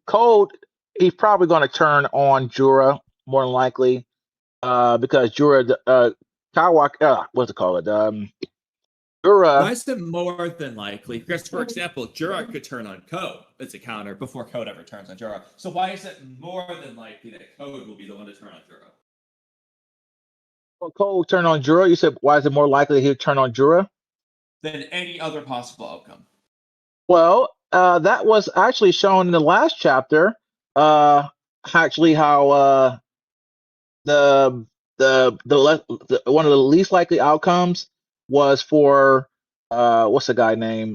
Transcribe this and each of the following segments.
Code, he's probably going to turn on Jura more than likely, because Jura, what's it called? Jura. Why is it more than likely? Because, for example, Jura could turn on Code as a counter before Code ever turns on Jura. So why is it more than likely that Code will be the one to turn on Jura? Well, Code turn on Jura. You said why is it more likely he'll turn on Jura than any other possible outcome? Well, that was actually shown in the last chapter. Actually, how the one of the least likely outcomes was for what's the guy name?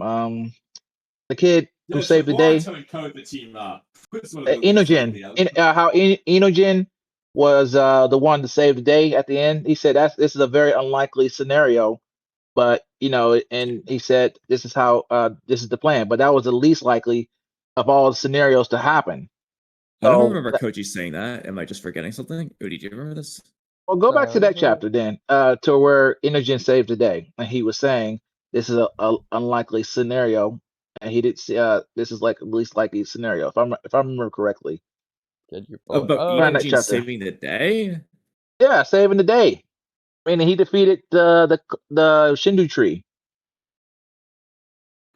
The kid who saved the day. Boruto and Code the team up. Enogen. How Enogen was the one to save the day at the end. He said this is a very unlikely scenario, but and he said this is how this is the plan. But that was the least likely of all the scenarios to happen. I don't remember Koji saying that. Am I just forgetting something? Oodie, do you remember this? Well, go back to that chapter then, to where Enogen saved the day, and he was saying this is a unlikely scenario, and he did this is like the least likely scenario, if I remember correctly. About Enogen saving the day? Yeah, saving the day. I mean, he defeated the Shindu tree.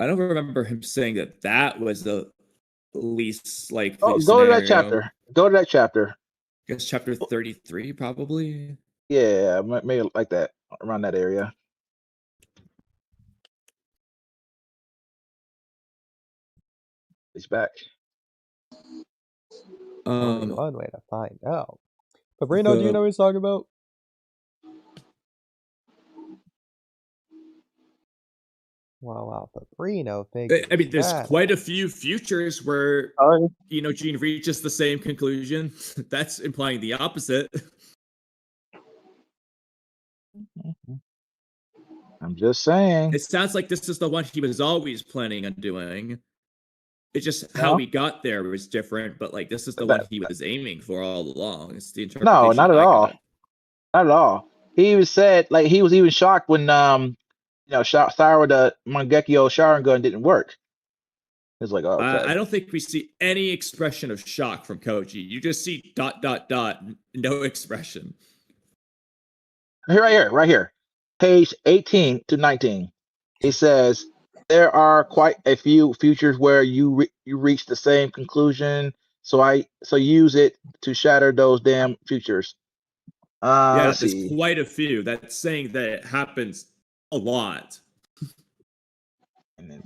I don't remember him saying that was the least likely go scenario. to that chapter. Go to that chapter. I guess chapter 33, probably. Yeah, maybe like that, around that area. He's back. Only one way to find out. Fabreno, do you know what he's talking about? Wow, Fabreno thinks. I mean, there's quite a few futures where Enogen reaches the same conclusion. That's implying the opposite. I'm just saying. It sounds like this is the one he was always planning on doing. It's just how he got there was different, but like this is the one he was aiming for all along. It's the interpretation. No, not at all. Not at all. He even said, like, he was even shocked when Sara the Mangekyo Sharingan didn't work. It's like, oh, okay. I don't think we see any expression of shock from Koji. You just see ... no expression. Right here, page 18 to 19. He says there are quite a few futures where you reach the same conclusion. So use it to shatter those damn futures. Yeah, there's quite a few. That's saying that it happens a lot. And then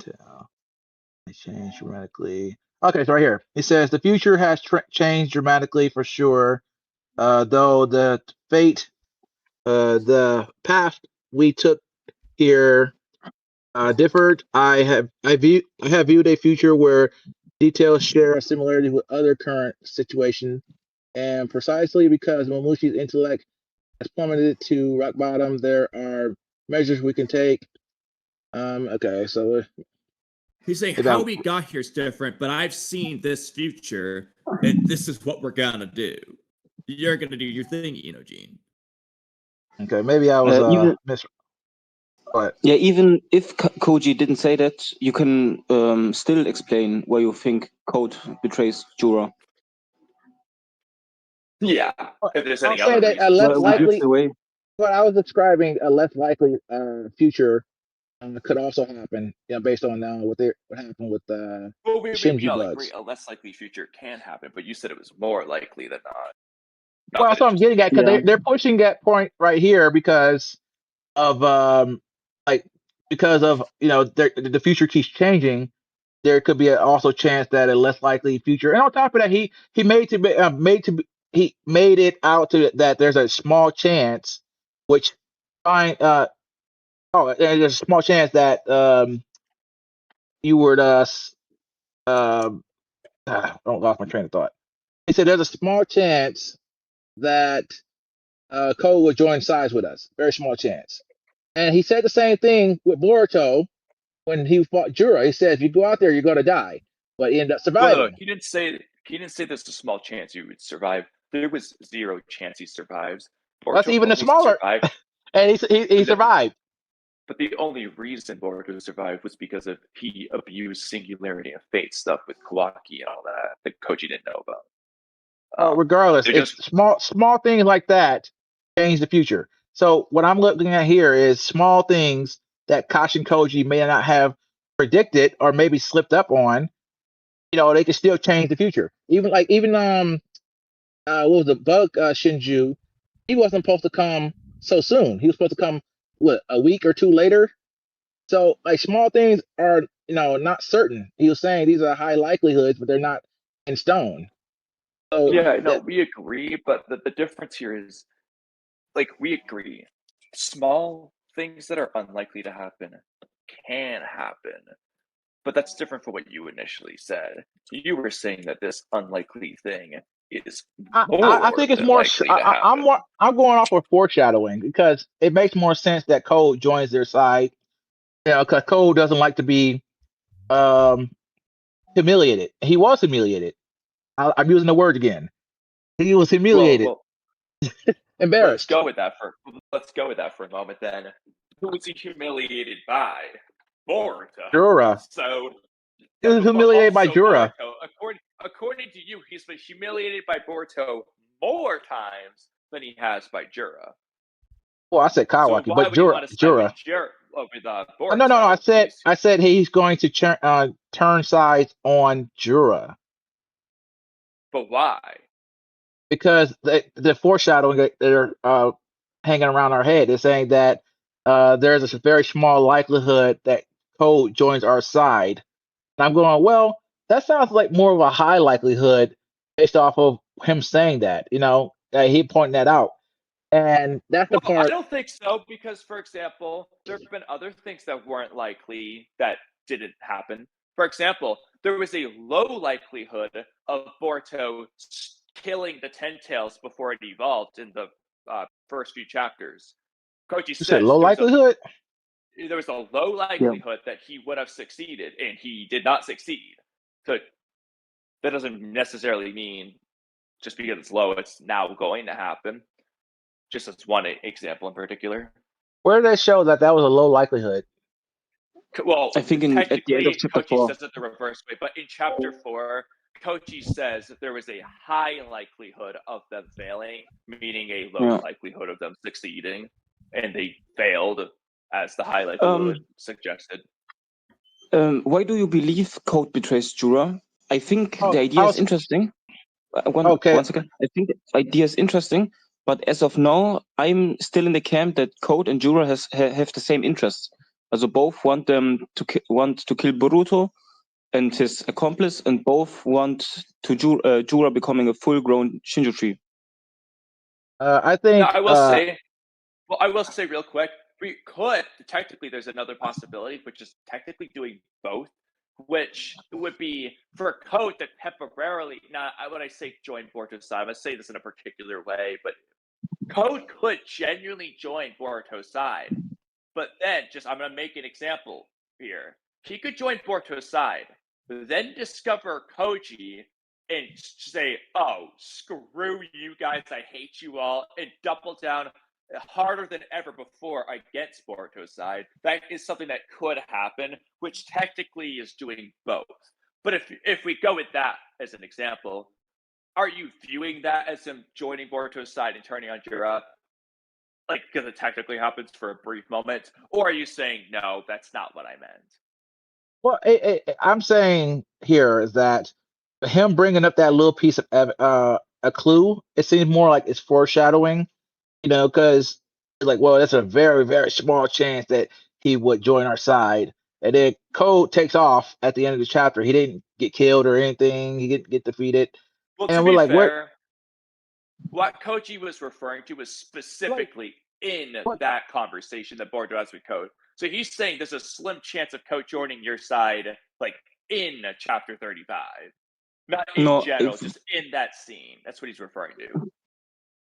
it changed dramatically. Okay, so right here it says the future has changed dramatically for sure. Though the fate, the path we took here differed. I have viewed a future where details share a similarity with other current situations, and precisely because Momoshi's intellect has plummeted to rock bottom, there are measures we can take. Okay, so he's saying how we got here is different, but I've seen this future, and this is what we're gonna do. You're gonna do your thing, Enogen. Okay, maybe I was Yeah, even if Koji didn't say that, you can still explain why you think Code betrays Jura. Yeah, if there's any other reason. A less likely. But I was describing a less likely future could also happen, based on what happened with the Shinji bugs. A less likely future can happen, but you said it was more likely than not. Well, that's what I'm getting at, because they're pushing that point right here because of the future keeps changing. There could be also chance that a less likely future, and on top of that, he made it out to that there's a small chance, there's a small chance that you would I don't lost my train of thought. He said there's a small chance that Cole would join sides with us. Very small chance. And he said the same thing with Boruto when he fought Jura. He said, if you go out there, you're going to die. But he ended up surviving. No, he didn't say there's a small chance you would survive. There was 0 chance he survives. Boruto, that's even a smaller. And he survived. But the only reason Boruto survived was because of he abused singularity of fate stuff with Kawaki and all that Koji didn't know about. Regardless, they it's just small things like that change the future. So what I'm looking at here is small things that Kashin Koji may not have predicted or maybe slipped up on. They can still change the future. Even what was the bug Shinju? He wasn't supposed to come so soon. He was supposed to come a week or two later. So like small things are not certain. He was saying these are high likelihoods, but they're not in stone. So yeah, no, we agree, but the difference here is like we agree. Small things that are unlikely to happen can happen. But that's different from what you initially said. You were saying that this unlikely thing is more I think it's than more. likely to happen. I'm going off of foreshadowing because it makes more sense that Cole joins their side. Because Cole doesn't like to be humiliated. He was humiliated. I'm using the word again. He was humiliated, Well, let's embarrassed. go with that for a moment. Then, who was he humiliated by? Boruto. Jura. So He was humiliated by Jura. Boruto, according to you, he's been humiliated by Boruto more times than he has by Jura. Well, I said Kawaki, So why but would you want to side with Jura. Boruto? No. I said he's going to turn sides on Jura. But why? Because the foreshadowing that they're hanging around our head is saying that there's a very small likelihood that Code joins our side. And I'm going, well, that sounds like more of a high likelihood based off of him saying that, he pointing that out. And that's the part. I don't think so because, for example, there have been other things that weren't likely that didn't happen. For example, there was a low likelihood of Boruto killing the Ten Tails before it evolved in the first few chapters. Koji You says said low likelihood? There was a low likelihood that he would have succeeded, and he did not succeed. So that doesn't necessarily mean just because it's low, it's now going to happen. Just as one example in particular. Where did they show that was a low likelihood? Well, I think at the end of chapter Koji 4. says it the reverse way, but in chapter 4, Koji says that there was a high likelihood of them failing, meaning a low likelihood of them succeeding, and they failed as the high likelihood suggested. Why do you believe Code betrays Jura? I think the idea is interesting. One second. I think the idea is interesting, but as of now, I'm still in the camp that Code and Jura have the same interests. Also both want them to kill Boruto and his accomplice, and both want to Jura becoming a full-grown Shinjuchi. I think. I will say real quick, we could technically. There's another possibility, which is technically doing both, which would be for Code to temporarily. Now, when I say join Boruto's side, I say this in a particular way, but Code could genuinely join Boruto's side. But then, I'm going to make an example here. He could join Boruto's side, then discover Koji and say, oh, screw you guys, I hate you all, and double down harder than ever before against Boruto's side. That is something that could happen, which technically is doing both. But if we go with that as an example, are you viewing that as him joining Boruto's side and turning on Jura? Like, because it technically happens for a brief moment? Or are you saying, no, that's not what I meant? Well, I'm saying here is that him bringing up that little piece of a clue, it seems more like it's foreshadowing, because like, well, that's a very, very small chance that he would join our side. And then Code takes off at the end of the chapter. He didn't get killed or anything. He didn't get defeated. Well, and to we're be like, fair, what Koji was referring to was specifically in that conversation that Boruto has with Code. So he's saying there's a slim chance of Code joining your side, like in chapter 35. Not in general, just in that scene. That's what he's referring to.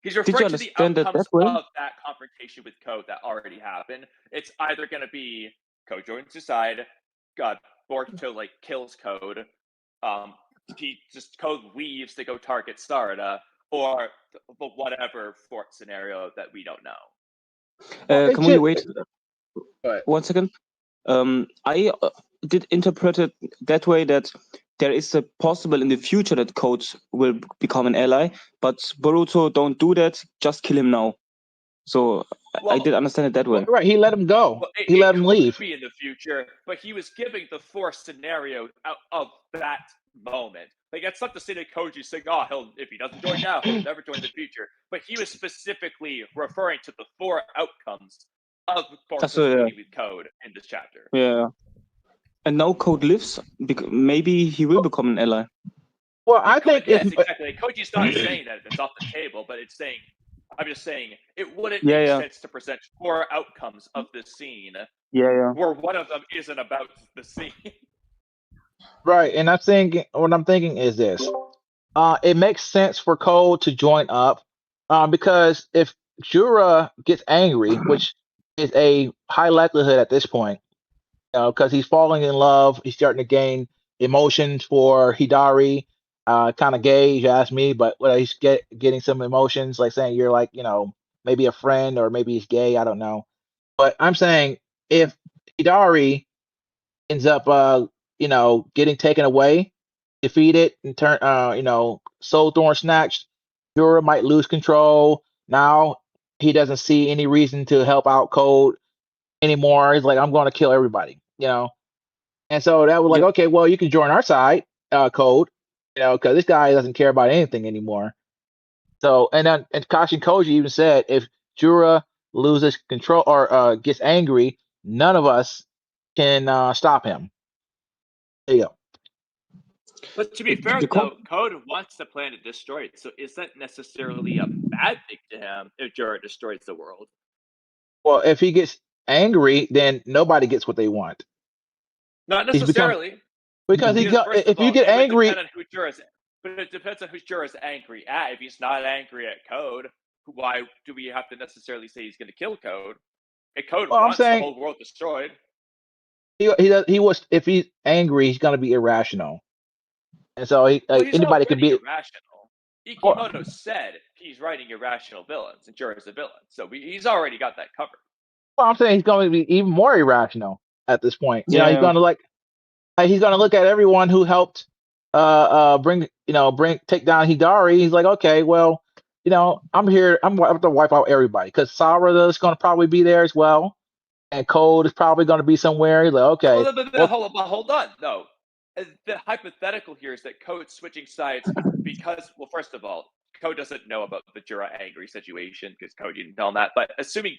He's referring to the outcomes of that confrontation with Code that already happened. It's either going to be Code joins his side, Boruto like kills Code, Code leaves to go target Sarada, or whatever fort scenario that we don't know. Can we wait? 1 second. I did interpret it that way that there is a possible in the future that Code will become an ally, but Boruto don't do that. Just kill him now. So I did understand it that way. Right, he let him go. Well, he let him leave. It could be in the future, but he was giving the forced scenario out of that moment. Like, that's not to say that Koji's saying, "Oh, if he doesn't join now, he'll never join in the future." But he was specifically referring to the 4 outcomes of Boruto's meeting with Code in this chapter. Yeah. And now Code lives. Maybe he will become an ally. Well, I think yes, exactly. Like, Koji's not saying that it's off the table, but it's saying, I'm just saying it wouldn't make sense to present 4 outcomes of this scene. Where one of them isn't about the scene. Right, and what I'm thinking is this: it makes sense for Code to join up, because if Jura gets angry, which is a high likelihood at this point, because he's falling in love, he's starting to gain emotions for Hidari. Kind of gay, if you ask me, but he's getting some emotions, like saying you're like, maybe a friend, or maybe he's gay. I don't know, but I'm saying if Hidari ends up, getting taken away, defeated, and turn, soul thorn snatched, Jura might lose control. Now he doesn't see any reason to help out Code anymore. He's like, I'm going to kill everybody, and so that was like, okay, well, you can join our side, Code, because this guy doesn't care about anything anymore. So, and Kashi Koji even said, if Jura loses control or gets angry, none of us can stop him. There you go. But to be fair, though, Code wants the planet destroyed, so is that necessarily a bad thing to him if Jura destroys the world? Well, if he gets angry, then nobody gets what they want. Not necessarily. Because if you get angry, but it depends on who Jura's angry at. If he's not angry at Code, why do we have to necessarily say he's going to kill Code? If Code wants the whole world destroyed. If he's angry, he's going to be irrational, and so anybody can be irrational. Ikimoto said he's writing irrational villains, and Jura's a villain, so he's already got that covered. Well, I'm saying he's going to be even more irrational at this point. He's going to he's going to look at everyone who helped take down Hidari. He's like, okay, well, I'm here. I'm going to wipe out everybody, because Sarada is going to probably be there as well, and Code is probably going to be somewhere. He's like, okay. Hold on. No, the hypothetical here is that Code's switching sides because, well, first of all, Code doesn't know about the Jura angry situation because Code didn't tell him that. But assuming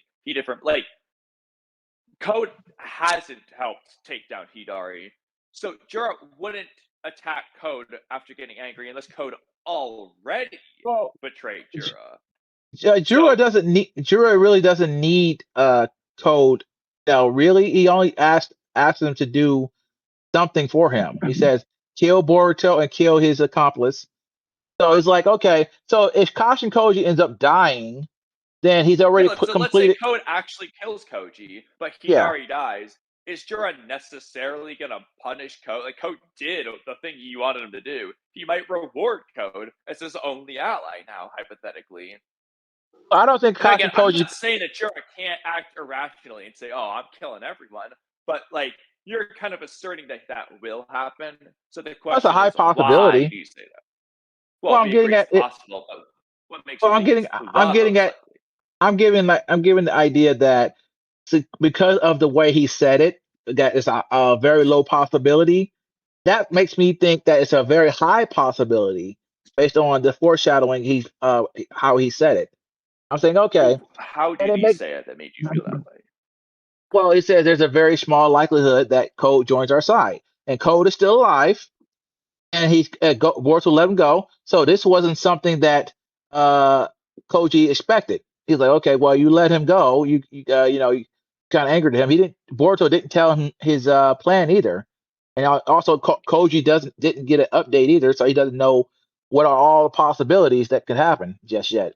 Code hasn't helped take down Hidari, so Jura wouldn't attack Code after getting angry unless Code already betrayed Jura. Jura really doesn't need Code. No, really, he only asked him to do something for him. He says, kill Boruto and kill his accomplice. So it's like, okay, so if Kashin Koji ends up dying, then he's already completed. Let's say Code actually kills Koji, but Hidari dies. Is Jura necessarily going to punish Code? Like, Code did the thing you wanted him to do. He might reward Code as his only ally now, hypothetically. I don't think Kashin Koji... I'm not saying that Jura can't act irrationally and say, oh, I'm killing everyone. But, you're kind of asserting that will happen. So the question That's a high possibility. Why do you say that? Well, I'm getting at it. Possible, but what makes I'm giving the idea that because of the way he said it, that it's a very low possibility. That makes me think that it's a very high possibility based on the foreshadowing how he said it. I'm saying, okay. How did he say it that made you feel that way? Well, it says there's a very small likelihood that Code joins our side, and Code is still alive, and he's Boruto let him go. So this wasn't something that Koji expected. He's like, okay, well, you let him go. You kind of angered him. Boruto didn't tell him his plan either, and also Koji didn't get an update either, so he doesn't know what are all the possibilities that could happen just yet.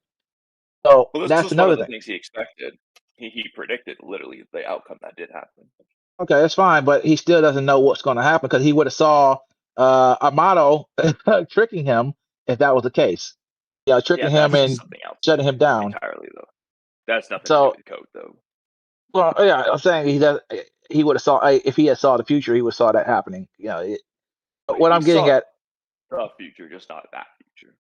So that's another thing. Things he expected. He predicted literally the outcome that did happen. Okay, that's fine, but he still doesn't know what's going to happen because he would have saw Amato tricking him if that was the case. Tricking him and shutting him down. Entirely, though. That's nothing to do with Code, though. Well, yeah, I'm saying he does. He would have saw if he had saw the future, he would have saw that happening. You know, what I'm getting at. The future, just not that future.